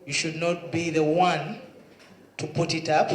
You should not be the one to put it up.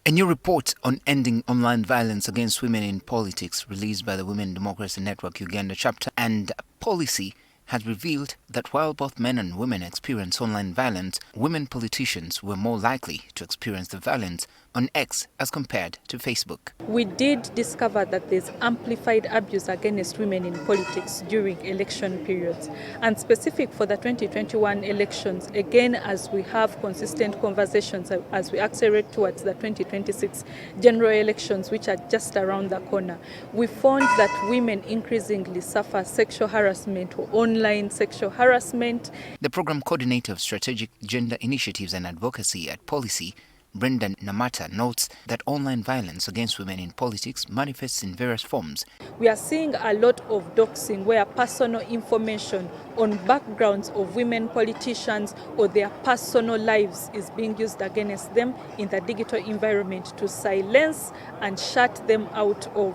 A new report on ending online violence against women in politics, released by the Women Democracy Network Uganda chapter and Policy, has revealed that while both men and women experience online violence, women politicians were more likely to experience the violence on X as compared to Facebook. We did discover that there's amplified abuse against women in politics during election periods. And specific for the 2021 elections, again, as we have consistent conversations as we accelerate towards the 2026 general elections, which are just around the corner, we found that women increasingly suffer sexual harassment or online sexual harassment. The program coordinator of Strategic Gender Initiatives and Advocacy at Policy, Brendan Namata, notes that online violence against women in politics manifests in various forms. We are seeing a lot of doxing where personal information on backgrounds of women politicians or their personal lives is being used against them in the digital environment to silence and shut them out of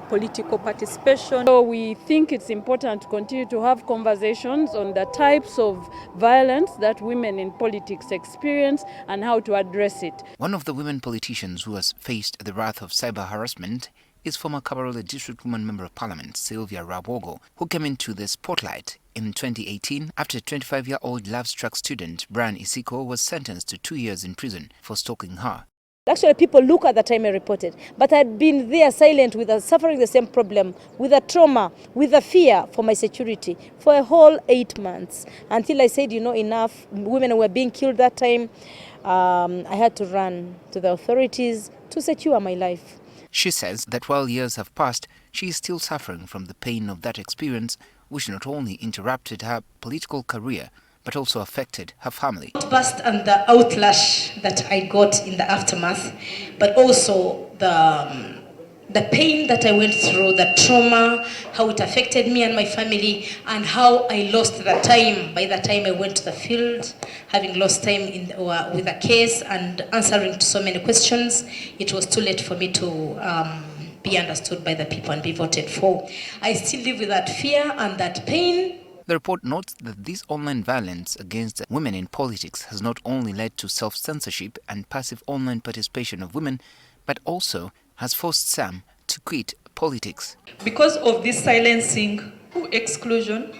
political participation. So we think it's important to continue to have conversations on the types of violence that women in politics experience and how to address it. One of the women politicians who has faced the wrath of cyber harassment is former Kabarole District Woman Member of Parliament Sylvia Rabogo, who came into the spotlight in 2018 after 25-year-old love-struck student Brian Isiko was sentenced to 2 years in prison for stalking her. Actually, people look at the time I reported, but I'd been there silent suffering the same problem, with a trauma, with a fear for my security for a whole 8 months until I said, enough. Women were being killed that time. I had to run to the authorities to secure my life. She says that while years have passed, she is still suffering from the pain of that experience, which not only interrupted her political career, but also affected her family. Outburst and the outlash that I got in the aftermath, but also the pain that I went through, the trauma, how it affected me and my family, and how I lost the time. By the time I went to the field, having lost time with the case and answering to so many questions, it was too late for me to be understood by the people and be voted for. I still live with that fear and that pain. The report notes that this online violence against women in politics has not only led to self-censorship and passive online participation of women, but also has forced some to quit politics. Because of this silencing or exclusion,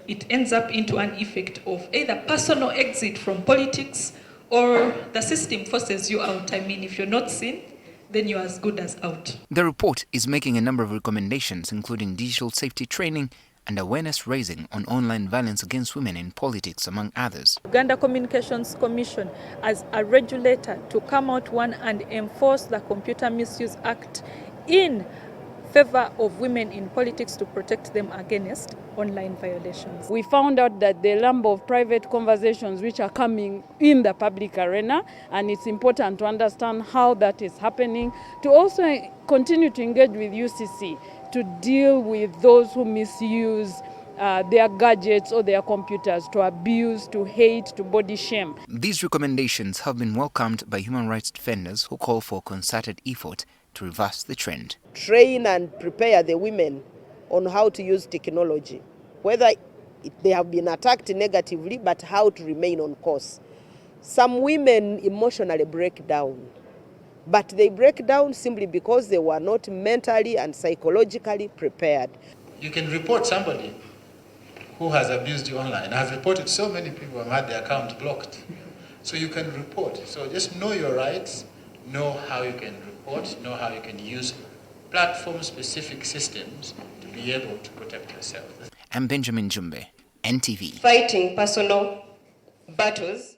it ends up into an effect of either personal exit from politics or the system forces you out. I mean, if you're not seen, then you're as good as out. The report is making a number of recommendations, including digital safety training and awareness raising on online violence against women in politics, among others. Uganda Communications Commission as a regulator to come out and enforce the Computer Misuse Act in favor of women in politics to protect them against online violations. We found out that there are a number of private conversations which are coming in the public arena, and it's important to understand how that is happening, to also continue to engage with UCC to deal with those who misuse their gadgets or their computers to abuse, to hate, to body shame. These recommendations have been welcomed by human rights defenders who call for concerted effort to reverse the trend. Train and prepare the women on how to use technology, whether they have been attacked negatively, but how to remain on course. Some women emotionally break down, but they break down simply because they were not mentally and psychologically prepared. You can report somebody who has abused you online. I've reported so many people have had their account blocked. So you can report. So just know your rights, know how you can report, know how you can use platform-specific systems to be able to protect yourself. I'm Benjamin Jumbe, NTV. Fighting personal battles